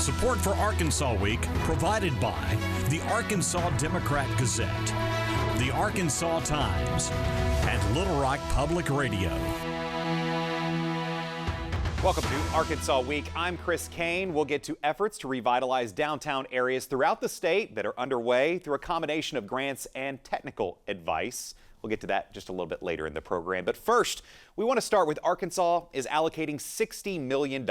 Support for Arkansas Week provided by the Arkansas Democrat-Gazette, the Arkansas Times, and Little Rock Public Radio. Welcome to Arkansas Week. I'm Chris Kane. We'll get to efforts to revitalize downtown areas throughout the state that are underway through a combination of grants and technical advice. We'll get to that just a little bit later in the program. But first, we want to start with Arkansas is allocating $60 million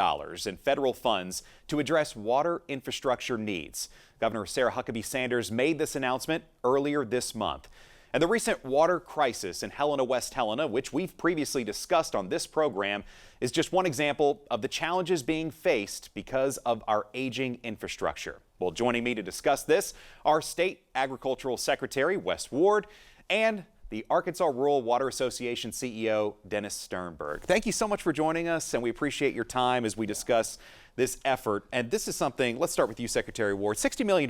in federal funds to address water infrastructure needs. Governor Sarah Huckabee Sanders made this announcement earlier this month. And the recent water crisis in Helena, West Helena, which we've previously discussed on this program, is just one example of the challenges being faced because of our aging infrastructure. Well, joining me to discuss this are State Agricultural Secretary Wes Ward and the Arkansas Rural Water Association CEO, Dennis Sternberg. Thank you so much for joining us, and we appreciate your time as we discuss this effort. And this is something, let's start with you, Secretary Ward, $60 million.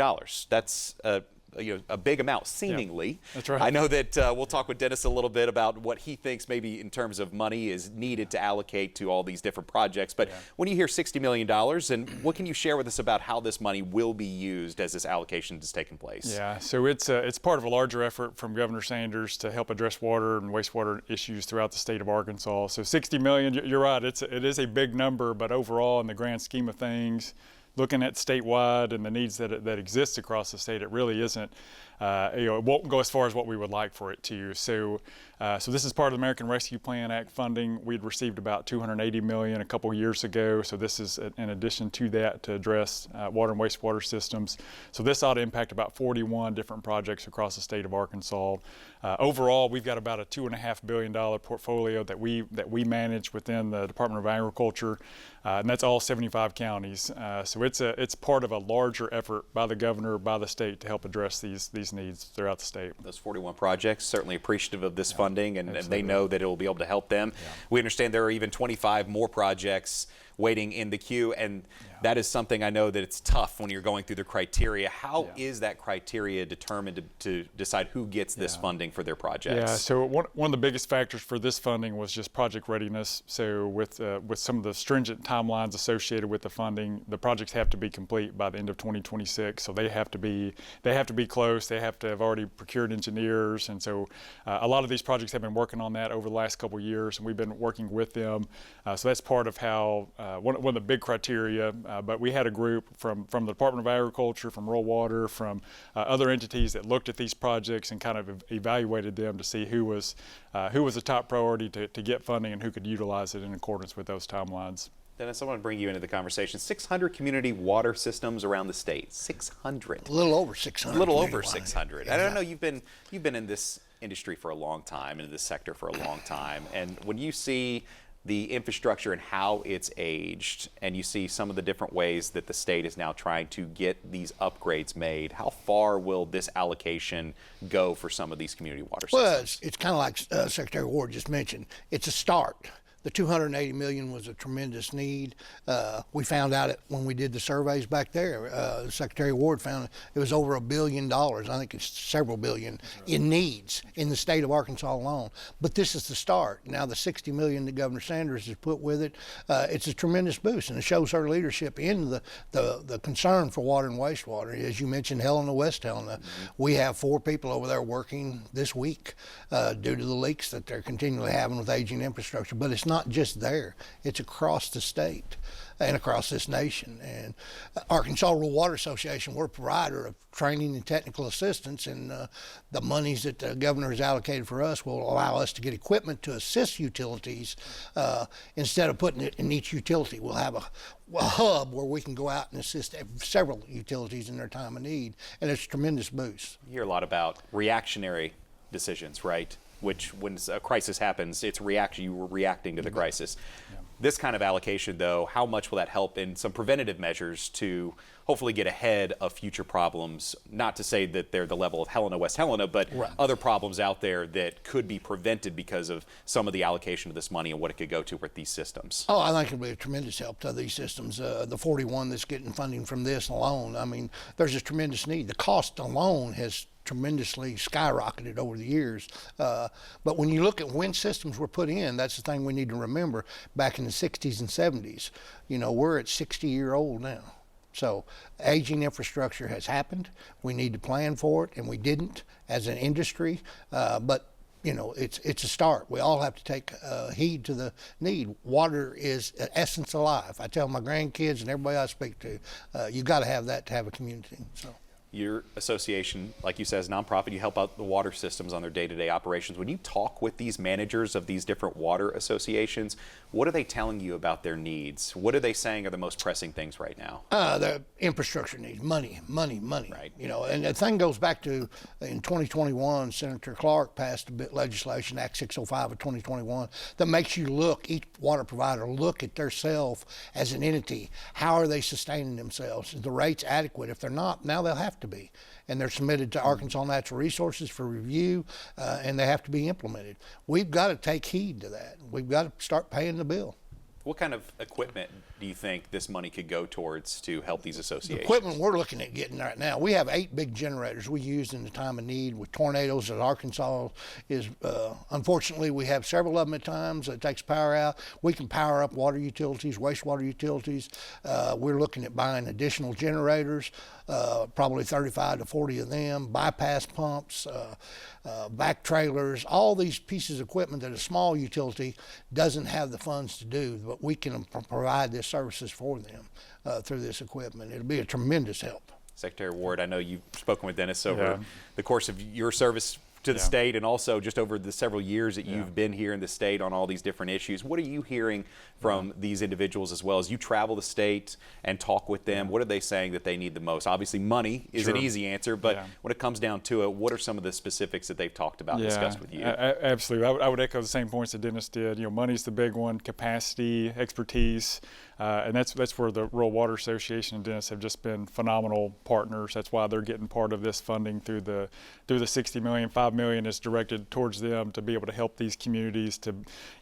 That's a big amount, seemingly. Yeah, that's right. I know that we'll talk with Dennis a little bit about what he thinks maybe in terms of money is needed to allocate to all these different projects. But when you hear $60 million, and what can you share with us about how this money will be used as this allocation is taking place? Yeah, so it's part of a larger effort from Governor Sanders to help address water and wastewater issues throughout the state of Arkansas. So $60 million, you're right, it is a big number, but overall in the grand scheme of things, looking at statewide and the needs that exist across the state, it really isn't, it won't go as far as what we would like for it to. So this is part of the American Rescue Plan Act funding. We'd received about $280 million a couple years ago. So this is in addition to that to address water and wastewater systems. So this ought to impact about 41 different projects across the state of Arkansas. Overall, we've got about a $2.5 billion portfolio that we manage within the Department of Agriculture, and that's all 75 counties. So it's part of a larger effort by the governor, by the state to help address these needs throughout the state. Those 41 projects, certainly appreciative of this funding, and they know that it will be able to help them. We understand there are even 25 more projects waiting in the queue, and that is something I know that it's tough when you're going through the criteria. How is that criteria determined to decide who gets this funding for their projects? Yeah, so one of the biggest factors for this funding was just project readiness. So with some of the stringent timelines associated with the funding, the projects have to be complete by the end of 2026. So they have to be close. They have to have already procured engineers, and so a lot of these projects have been working on that over the last couple of years, and we've been working with them. So that's part of how one of the big criteria. But we had a group from the Department of Agriculture, from Rural Water, from other entities that looked at these projects and kind of evaluated them to see who was the top priority to get funding and who could utilize it in accordance with those timelines. Dennis, I want to bring you into the conversation. 600 community water systems around the state. 600. A little over 600. A little over 600. Yeah. I don't know. You've been in this industry for a long time, in this sector for a long time, and when you see the infrastructure and how it's aged, and you see some of the different ways that the state is now trying to get these upgrades made, how far will this allocation go for some of these community water systems? Well, it's kind of like Secretary Ward just mentioned. It's a start. The $280 million was a tremendous need. We found out it when we did the surveys back there. Secretary Ward found it was over $1 billion. I think it's several billion in needs in the state of Arkansas alone. But this is the start. Now the $60 million that Governor Sanders has put with it, it's a tremendous boost, and it shows her leadership in the concern for water and wastewater. As you mentioned, Helena, West Helena, we have 4 people over there working this week due to the leaks that they're continually having with aging infrastructure. But it's not just there, it's across the state and across this nation. And Arkansas Rural Water Association, we're a provider of training and technical assistance, and the monies that the governor has allocated for us will allow us to get equipment to assist utilities. Instead of putting it in each utility, we'll have a hub where we can go out and assist several utilities in their time of need, and it's a tremendous boost. You hear a lot about reactionary decisions, right? Which, when a crisis happens, it's you were reacting to the crisis. This kind of allocation, though, how much will that help in some preventative measures to hopefully get ahead of future problems? Not to say that they're the level of Helena, West Helena, but other problems out there that could be prevented because of some of the allocation of this money and what it could go to with these systems. Oh, I think it'll be a tremendous help to these systems. The 41 that's getting funding from this alone, I mean, there's a tremendous need. The cost alone has tremendously skyrocketed over the years. But when you look at when systems were put in, that's the thing we need to remember. Back in the 60s and 70s, you know, we're at 60-year-old now. So aging infrastructure has happened. We need to plan for it, and we didn't as an industry. But you know, it's a start. We all have to take heed to the need. Water is essence of life. I tell my grandkids and everybody I speak to, you got to have that to have a community. So. Your association, like you said, is a nonprofit. You help out the water systems on their day-to-day operations. When you talk with these managers of these different water associations, what are they telling you about their needs? What are they saying are the most pressing things right now? The infrastructure needs money. Right. You know, and the thing goes back to in 2021, Senator Clark passed a bit legislation, Act 605 of 2021, that makes you look, each water provider look at themselves as an entity. How are they sustaining themselves? Is the rates adequate? If they're not, now they'll have to be. And they're submitted to Arkansas Natural Resources for review, and they have to be implemented. We've got to take heed to that. We've got to start paying the bill. What kind of equipment do you think this money could go towards to help these associations? The equipment we're looking at getting right now, we have 8 big generators we use in the time of need with tornadoes that Arkansas is, unfortunately, we have several of them at times. It takes power out. We can power up water utilities, wastewater utilities. We're looking at buying additional generators, probably 35 to 40 of them, bypass pumps, back trailers, all these pieces of equipment that a small utility doesn't have the funds to do, but we can provide this services for them through this equipment. It'll be a tremendous help. Secretary Ward, I know you've spoken with Dennis over the course of your service to the state and also just over the several years that you've been here in the state on all these different issues. What are you hearing from these individuals as well as you travel the state and talk with them? What are they saying that they need the most? Obviously money is an easy answer, but when it comes down to it, what are some of the specifics that they've talked about and discussed with you? Absolutely. I would echo the same points that Dennis did. You know, money's the big one, capacity, expertise, and that's where the Rural Water Association and Dennis have just been phenomenal partners. That's why they're getting part of this funding through the $60 million. $5 million is directed towards them to be able to help these communities to,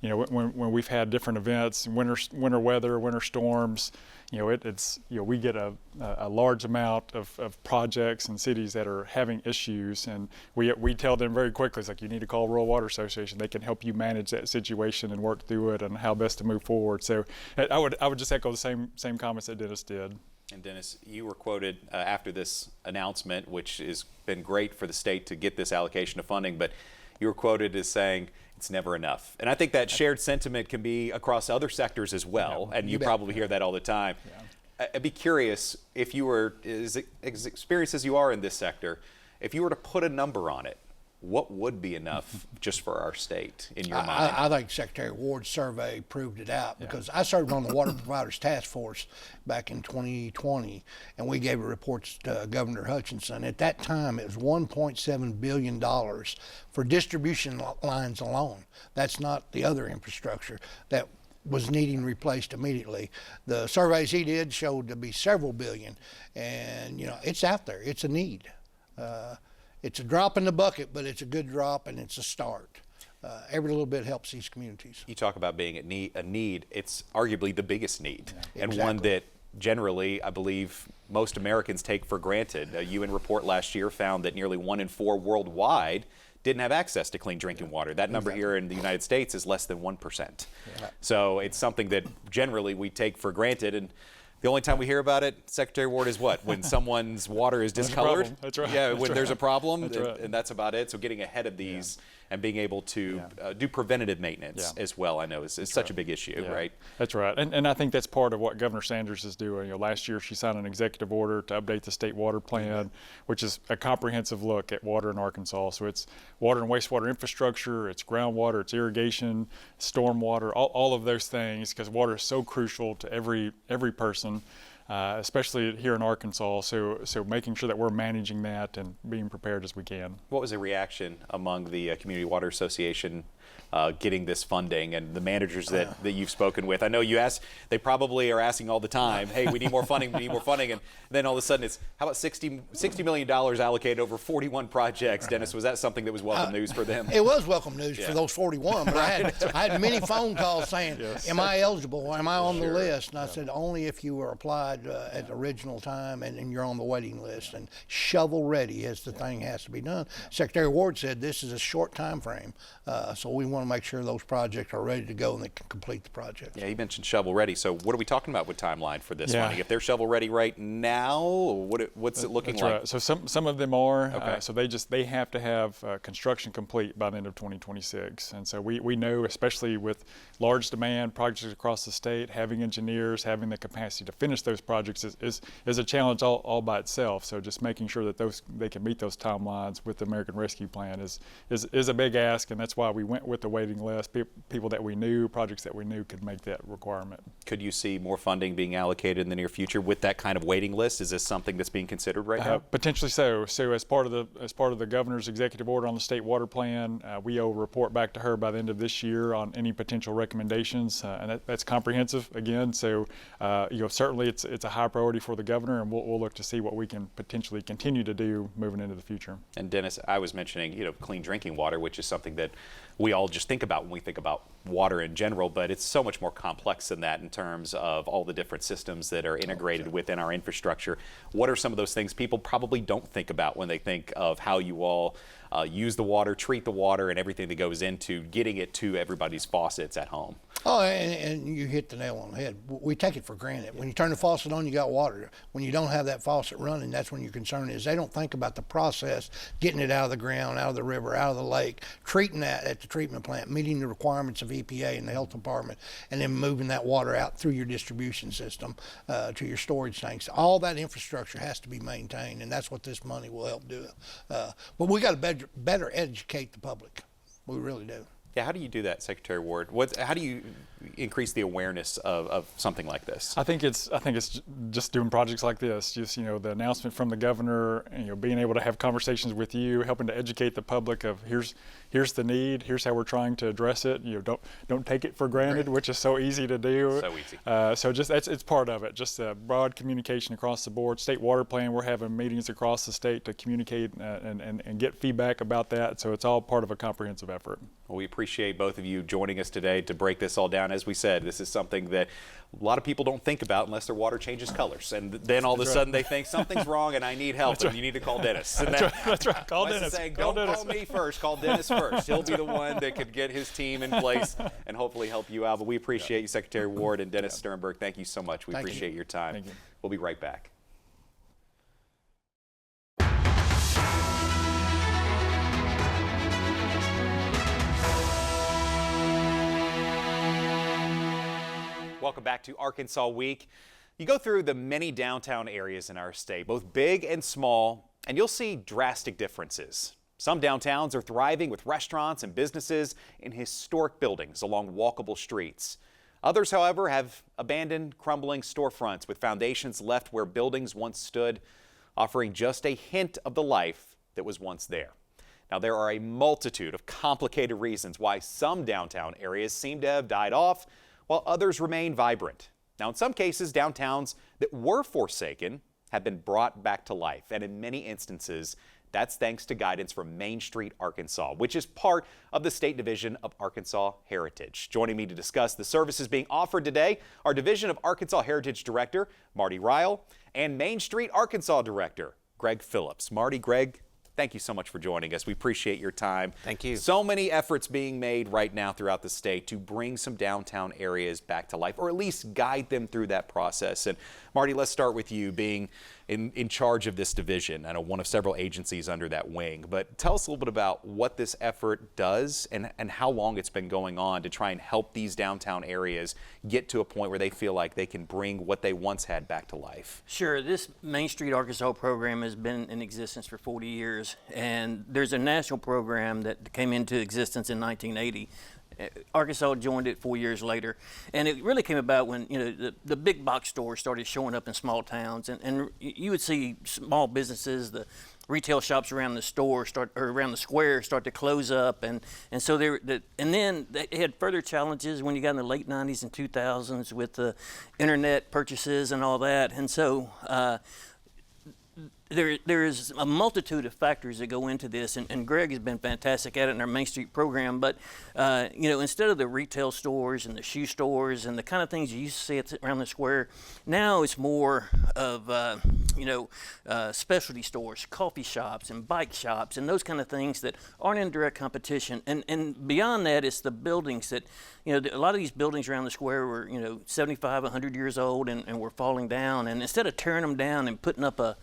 you know, when we've had different events, winter weather, winter storms, you know, we get a large amount of projects and cities that are having issues, and we tell them very quickly, it's like, you need to call Rural Water Association. They can help you manage that situation and work through it and how best to move forward. So I would just echo the same comments that Dennis did. And Dennis, you were quoted after this announcement, which has been great for the state to get this allocation of funding, but you were quoted as saying it's never enough. And I think that shared sentiment can be across other sectors as well, and you probably hear that all the time. I'd be curious, if you were as experienced as you are in this sector, if you were to put a number on it, what would be enough just for our state in your mind? I think Secretary Ward's survey proved it out, because I served on the Water Providers Task Force back in 2020, and we gave a report to Governor Hutchinson. At that time, it was $1.7 billion for distribution lines alone. That's not the other infrastructure that was needing replaced immediately. The surveys he did showed to be several billion, and you know, it's out there. It's a need. It's a drop in the bucket, but it's a good drop, and it's a start. Every little bit helps these communities. You talk about being a need. It's arguably the biggest need, and one that generally, I believe, most Americans take for granted. A UN report last year found that nearly 1 in 4 worldwide didn't have access to clean drinking water. That number here in the United States is less than 1%. So it's something that generally we take for granted, and the only time we hear about it, Secretary Ward, is what? When someone's water is discolored? That's right. Yeah, that's when there's a problem, and that's about it. So getting ahead of these and being able to do preventative maintenance as well, I know is such a big issue, right? That's right. And I think that's part of what Governor Sanders is doing. You know, last year she signed an executive order to update the state water plan, which is a comprehensive look at water in Arkansas. So it's water and wastewater infrastructure, it's groundwater, it's irrigation, stormwater, all of those things, because water is so crucial to every person. Especially here in Arkansas, so making sure that we're managing that and being prepared as we can. What was the reaction among the Community Water Association getting this funding and the managers that you've spoken with? I know you asked, they probably are asking all the time, hey, we need more funding, we need more funding, and then all of a sudden it's, how about $60 million allocated over 41 projects? Dennis, was that something that was welcome news for them? It was welcome news for those 41, but I had many phone calls saying, am I eligible, am I on the list? And I said, only if you were applied at the original time and you're on the waiting list, and shovel ready as the thing has to be done. Secretary Ward said this is a short time frame, so we want to make sure those projects are ready to go and they can complete the project. Yeah, you mentioned shovel ready. So what are we talking about with timeline for this funding? If they're shovel ready right now, what's it looking like? Right. So some of them are. Okay. So they have to have construction complete by the end of 2026. And so we know, especially with large demand projects across the state, having engineers, having the capacity to finish those projects is a challenge all by itself. So just making sure that they can meet those timelines with the American Rescue Plan is a big ask, and that's why we went with the waiting list. People that we knew, projects that we knew could make that requirement. Could you see more funding being allocated in the near future with that kind of waiting list? Is this something that's being considered right now? Potentially so. So as part of the governor's executive order on the state water plan, we owe a report back to her by the end of this year on any potential recommendations, and that's comprehensive again. So certainly it's a high priority for the governor, and we'll look to see what we can potentially continue to do moving into the future. And Dennis, I was mentioning clean drinking water, which is something that we all just think about when we think about water in general, but it's so much more complex than that in terms of all the different systems that are integrated within our infrastructure. What are some of those things people probably don't think about when they think of how you all use the water, treat the water, and everything that goes into getting it to everybody's faucets at home? Oh, and you hit the nail on the head. We take it for granted. When you turn the faucet on, you got water. When you don't have that faucet running, that's when your concern is. They don't think about the process, getting it out of the ground, out of the river, out of the lake, treating that at the treatment plant, meeting the requirements of EPA and the health department, and then moving that water out through your distribution system to your storage tanks. All that infrastructure has to be maintained, and that's what this money will help do. But we got to better educate the public. We really do. Yeah, how do you do that, Secretary Ward? How do you increase the awareness of something like this? I think it's just doing projects like this. Just the announcement from the governor, being able to have conversations with you, helping to educate the public of here's the need, here's how we're trying to address it. Don't take it for granted, which is so easy to do. So easy. So just it's part of it. Just broad communication across the board. State water plan, we're having meetings across the state to communicate and get feedback about that. So it's all part of a comprehensive effort. Well, we appreciate both of you joining us today to break this all down. As we said, this is something that a lot of people don't think about unless their water changes colors. And then all of a sudden they think something's wrong and I need help, and you need to call Dennis. And That's right. Call Dennis. Saying, don't call me first, call Dennis first. He'll be the one that could get his team in place and hopefully help you out. But we appreciate you, Secretary Ward and Dennis Sternberg. Thank you so much. We appreciate your time. Thank you. We'll be right back. Welcome back to Arkansas Week. You go through the many downtown areas in our state, both big and small, and you'll see drastic differences. Some downtowns are thriving with restaurants and businesses in historic buildings along walkable streets. Others, however, have abandoned, crumbling storefronts with foundations left where buildings once stood, offering just a hint of the life that was once there. Now, there are a multitude of complicated reasons why some downtown areas seem to have died off, while others remain vibrant. Now, in some cases, downtowns that were forsaken have been brought back to life, and in many instances, that's thanks to guidance from Main Street, Arkansas, which is part of the State Division of Arkansas Heritage. Joining me to discuss the services being offered today are Division of Arkansas Heritage Director Marty Ryall and Main Street Arkansas Director Greg Phillips. Marty, Greg, thank you so much for joining us. We appreciate your time. Thank you. So many efforts being made right now throughout the state to bring some downtown areas back to life, or at least guide them through that process. And Marty, let's start with you being in charge of this division. I know one of several agencies under that wing, but tell us a little bit about what this effort does and how long it's been going on to try and help these downtown areas get to a point where they feel like they can bring what they once had back to life. Sure. This Main Street Arkansas program has been in existence for 40 years, and there's a national program that came into existence in 1980. Arkansas joined it 4 years later, and it really came about when the big box stores started showing up in small towns, and you would see small businesses, the retail shops around the around the square start to close up, and so and then they had further challenges when you got in the late 90s and 2000s with the internet purchases and all that, and so there is a multitude of factors that go into this, and Greg has been fantastic at it in our Main Street program. But instead of the retail stores and the shoe stores and the kind of things you used to see around the square, now it's more of specialty stores, coffee shops, and bike shops, and those kind of things that aren't in direct competition. And beyond that, it's the buildings that, a lot of these buildings around the square were 75, 100 years old, and were falling down. And instead of tearing them down and putting up a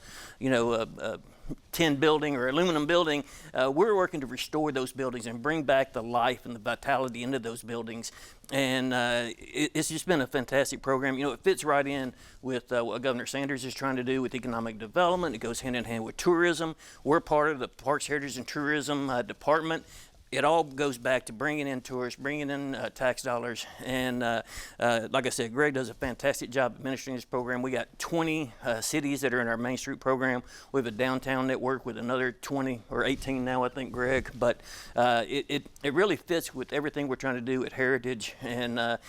tin building or aluminum building, we're working to restore those buildings and bring back the life and the vitality into those buildings. And it's just been a fantastic program. It fits right in with what Governor Sanders is trying to do with economic development. It goes hand in hand with tourism. We're part of the Parks, Heritage, and Tourism Department. It all goes back to bringing in tourists, bringing in tax dollars, and like I said, Greg does a fantastic job administering this program. We got 20 cities that are in our Main Street program. We have a downtown network with another 20 or 18 now, I think, Greg. But it really fits with everything we're trying to do at Heritage and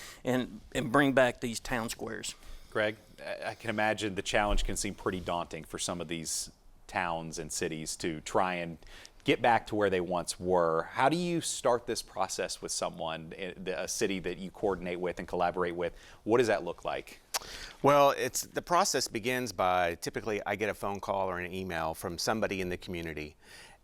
bring back these town squares. Greg, I can imagine the challenge can seem pretty daunting for some of these towns and cities to try and get back to where they once were. How do you start this process with someone, a city that you coordinate with and collaborate with? What does that look like? Well, the process begins by, typically I get a phone call or an email from somebody in the community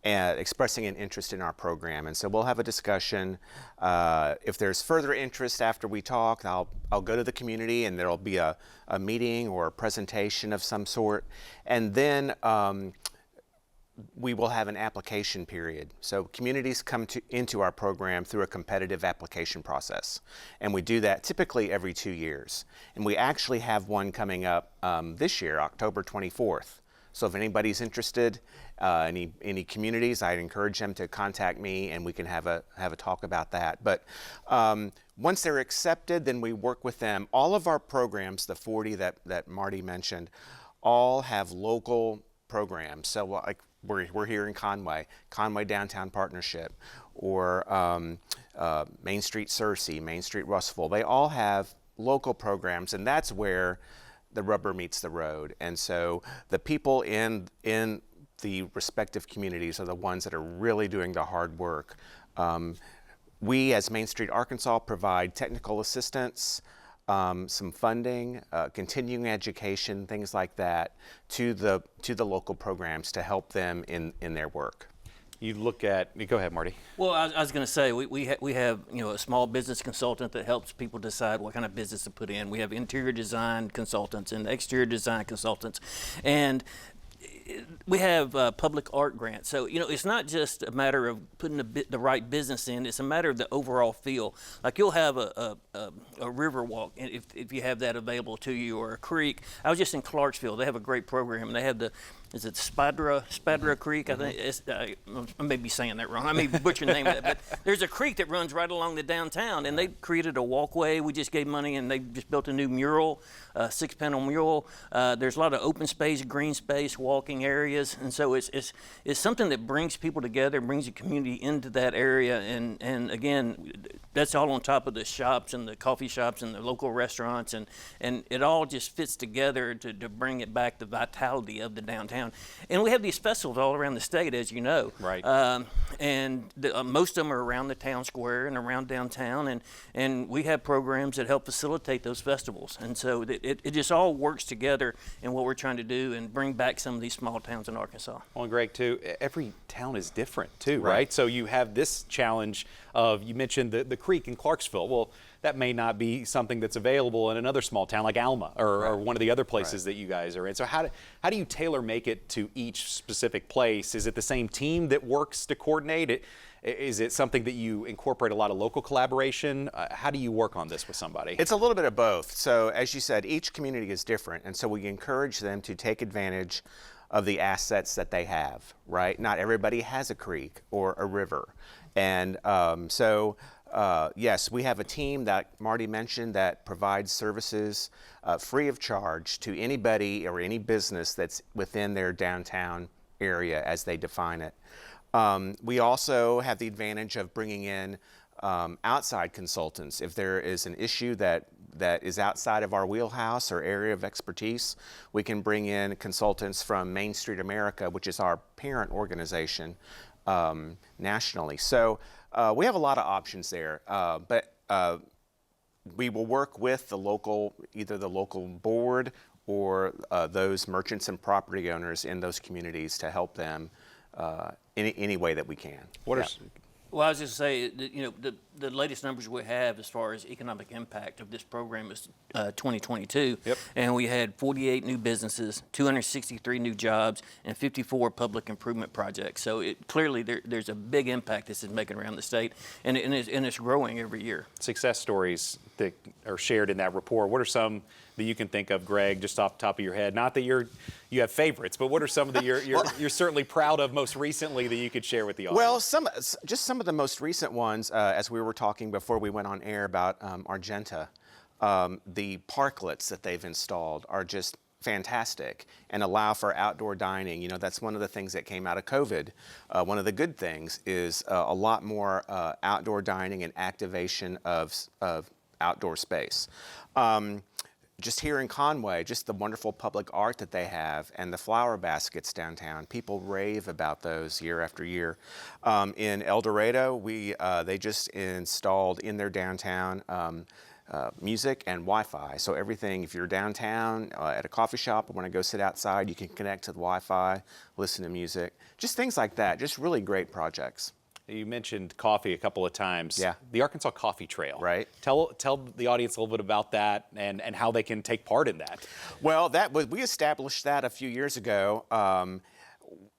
expressing an interest in our program. And so we'll have a discussion. If there's further interest after we talk, I'll go to the community and there'll be a meeting or a presentation of some sort. And then we will have an application period. So communities come into our program through a competitive application process. And we do that typically every 2 years. And we actually have one coming up this year, October 24th. So if anybody's interested, any communities, I'd encourage them to contact me and we can have a talk about that. But once they're accepted, then we work with them. All of our programs, the 40 that Marty mentioned, all have local programs. So like we're here in Conway Downtown Partnership, or Main Street Searcy, Main Street Russellville. They all have local programs, and that's where the rubber meets the road. And so the people in the respective communities are the ones that are really doing the hard work. We, as Main Street Arkansas, provide technical assistance, some funding, continuing education, things like that, to the local programs to help them in their work. You look at, go ahead, Marty. Well, I was going to say, we have a small business consultant that helps people decide what kind of business to put in. We have interior design consultants and exterior design consultants, and we have public art grants. So, it's not just a matter of putting the right business in, it's a matter of the overall feel. Like you'll have a river walk, if you have that available to you, or a creek. I was just in Clarksville. They have a great program, and they have is it Spadra Creek? I think I may be saying that wrong. I may butcher the name of it, but there's a creek that runs right along the downtown, and they created a walkway. We just gave money, and they just built a new mural, 6-panel mural. There's a lot of open space, green space, walking areas, and so it's something that brings people together, brings the community into that area, and again, that's all on top of the shops and the coffee shops and the local restaurants, and it all just fits together to bring it back the vitality of the downtown. And we have these festivals all around the state, as you know. Right. And most of them are around the town square and around downtown, and we have programs that help facilitate those festivals. And so it just all works together in what we're trying to do and bring back some of these small towns in Arkansas. Well, and Greg, too, every town is different, too, right? So you have this challenge of, you mentioned the creek in Clarksville. Well, that may not be something that's available in another small town like Alma or one of the other places that you guys are in. So how do you tailor make it to each specific place? Is it the same team that works to coordinate it? Is it something that you incorporate a lot of local collaboration? How do you work on this with somebody? It's a little bit of both. So as you said, each community is different, and so we encourage them to take advantage of the assets that they have, right? Not everybody has a creek or a river. And yes, we have a team that Marty mentioned that provides services free of charge to anybody or any business that's within their downtown area as they define it. We also have the advantage of bringing in outside consultants. If there is an issue that that is outside of our wheelhouse or area of expertise, we can bring in consultants from Main Street America, which is our parent organization nationally. So we have a lot of options there, but we will work with the local, either the local board or those merchants and property owners in those communities to help them any way that we can. Well, I was just saying, the latest numbers we have as far as economic impact of this program is 2022. Yep. And we had 48 new businesses, 263 new jobs, and 54 public improvement projects. So clearly there's a big impact this is making around the state, and it's growing every year. Success stories that are shared in that report. What are some that you can think of, Greg, just off the top of your head? Not that you have favorites, but what are some that you're certainly proud of most recently that you could share with the audience? Well, just some of the most recent ones, as we were talking before we went on air about Argenta, the parklets that they've installed are just fantastic and allow for outdoor dining. That's one of the things that came out of COVID. One of the good things is a lot more outdoor dining and activation of outdoor space. Just here in Conway, just the wonderful public art that they have and the flower baskets downtown. People rave about those year after year. In El Dorado, they just installed in their downtown music and Wi-Fi. So everything, if you're downtown at a coffee shop and want to go sit outside, you can connect to the Wi-Fi, listen to music. Just things like that. Just really great projects. You mentioned coffee a couple of times. Yeah. The Arkansas Coffee Trail. Right. Tell the audience a little bit about that and how they can take part in that. Well, we established that a few years ago.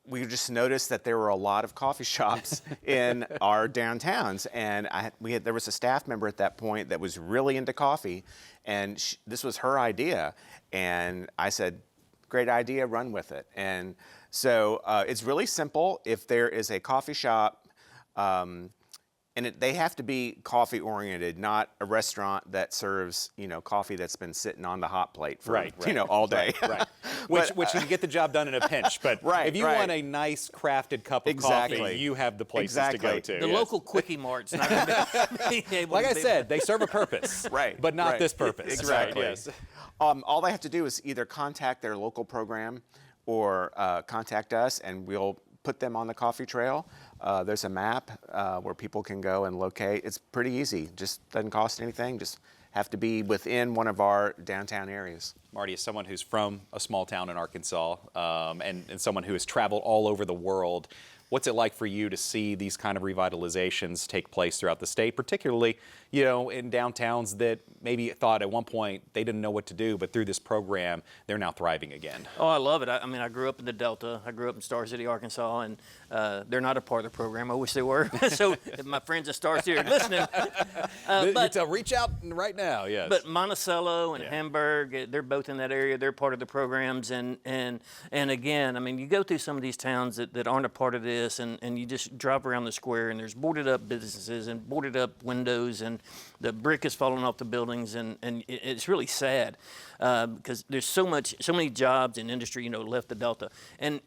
We just noticed that there were a lot of coffee shops in our downtowns, and there was a staff member at that point that was really into coffee, and this was her idea, and I said, "Great idea, run with it." And so it's really simple. If there is a coffee shop, and they have to be coffee oriented, not a restaurant that serves, coffee that's been sitting on the hot plate for, all day. Right. Which can get the job done in a pinch. But if you want a nice crafted cup of coffee, you have the places to go to. The local Quickie Mart's not going to be able like to I said, they serve a purpose. But not this purpose. Exactly. Right, yes. All they have to do is either contact their local program or contact us, and we'll put them on the coffee trail. There's a map where people can go and locate. It's pretty easy. Just doesn't cost anything. Just have to be within one of our downtown areas. Marty, as someone who's from a small town in Arkansas and someone who has traveled all over the world, what's it like for you to see these kind of revitalizations take place throughout the state, particularly, in downtowns that maybe thought at one point they didn't know what to do, but through this program, they're now thriving again? Oh, I love it. I grew up in the Delta. I grew up in Star City, Arkansas, and they're not a part of the program. I wish they were. So if my friends at Star City are listening. Reach out right now, yes. But Monticello and Hamburg, they're both in that area. They're part of the programs. And again, you go through some of these towns that aren't a part of this, and you just drive around the square, and there's boarded up businesses and boarded up windows, and the brick is falling off the buildings, and it's really sad because there's so many jobs and industry, left the Delta. And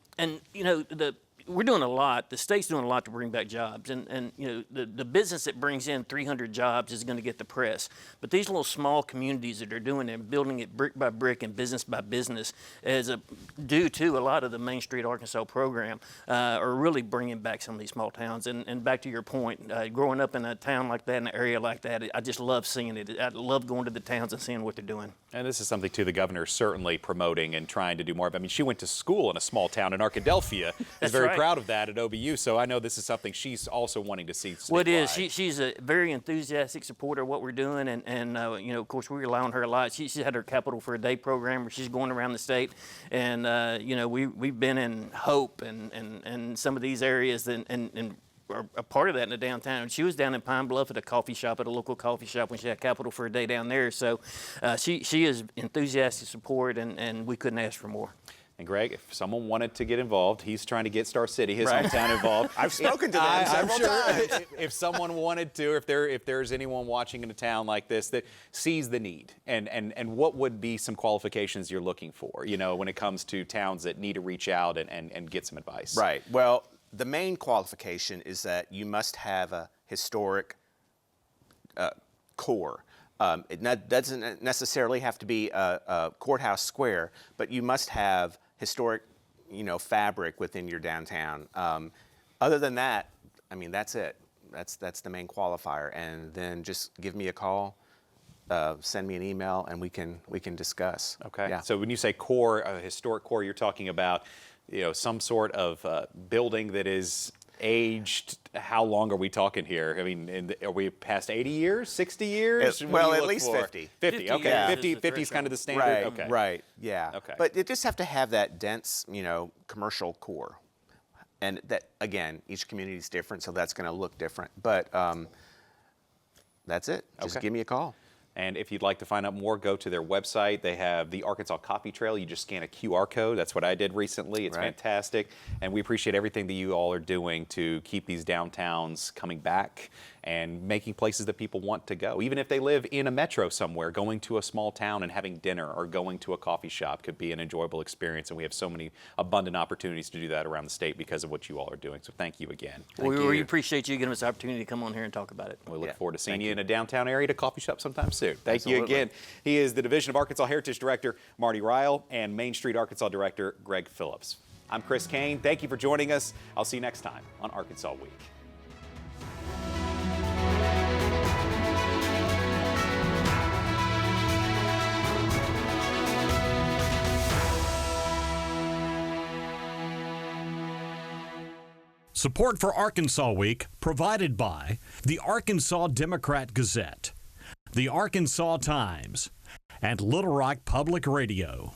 we're doing a lot. The state's doing a lot to bring back jobs, and the business that brings in 300 jobs is going to get the press. But these little small communities that are doing it, building it brick by brick and business by business, due to a lot of the Main Street Arkansas program, are really bringing back some of these small towns. And back to your point, growing up in a town like that, in an area like that, I just love seeing it. I love going to the towns and seeing what they're doing. And this is something, too, the governor's certainly promoting and trying to do more of. She went to school in a small town in Arkadelphia. Is very proud of that at OBU, so I know this is something she's also wanting to see statewide. Well, it is. She's a very enthusiastic supporter of what we're doing, and of course, we rely on her a lot. She's had her Capital for a Day program where she's going around the state, and we've been in Hope and some of these areas, and are a part of that in the downtown. She was down in Pine Bluff at a local coffee shop when she had Capital for a Day down there. So she is enthusiastic support, and we couldn't ask for more. And Greg, if someone wanted to get involved, he's trying to get Star City, his hometown, involved. I've spoken to them several times. If someone wanted to, if there's anyone watching in a town like this that sees the need, and what would be some qualifications you're looking for, when it comes to towns that need to reach out and get some advice? Right. Well, the main qualification is that you must have a historic core. Doesn't necessarily have to be a courthouse square, but you must have historic, fabric within your downtown. Other than that, I mean, that's it. That's the main qualifier. And then just give me a call, send me an email, and we can discuss. Okay. Yeah. So when you say core, historic core, you're talking about, some sort of building that is aged. How long are we talking here? I mean, are we past 80 years, 60 years? What well, do you at look least for? 50. 50, okay. years 50 is the 50 is kind of the standard? Right, Okay. right, yeah. Okay. But you just have to have that dense, commercial core. And that, again, each community is different, so that's going to look different. But that's it. Just Okay. give me a call. And if you'd like to find out more, go to their website. They have the Arkansas Coffee Trail. You just scan a QR code. That's what I did recently. It's Right. fantastic. And we appreciate everything that you all are doing to keep these downtowns coming back and making places that people want to go. Even if they live in a metro somewhere, going to a small town and having dinner or going to a coffee shop could be an enjoyable experience. And we have so many abundant opportunities to do that around the state because of what you all are doing. So thank you again. We appreciate you giving us the opportunity to come on here and talk about it. We look Yeah, forward to seeing thank you you. in a downtown area at a coffee shop sometime soon. Thank you Absolutely. again. He is the Division of Arkansas Heritage Director, Marty Ryall, and Main Street Arkansas Director, Greg Phillips. I'm Chris Kane. Thank you for joining us. I'll see you next time on Arkansas Week. Support for Arkansas Week provided by the Arkansas Democrat-Gazette, the Arkansas Times, and Little Rock Public Radio.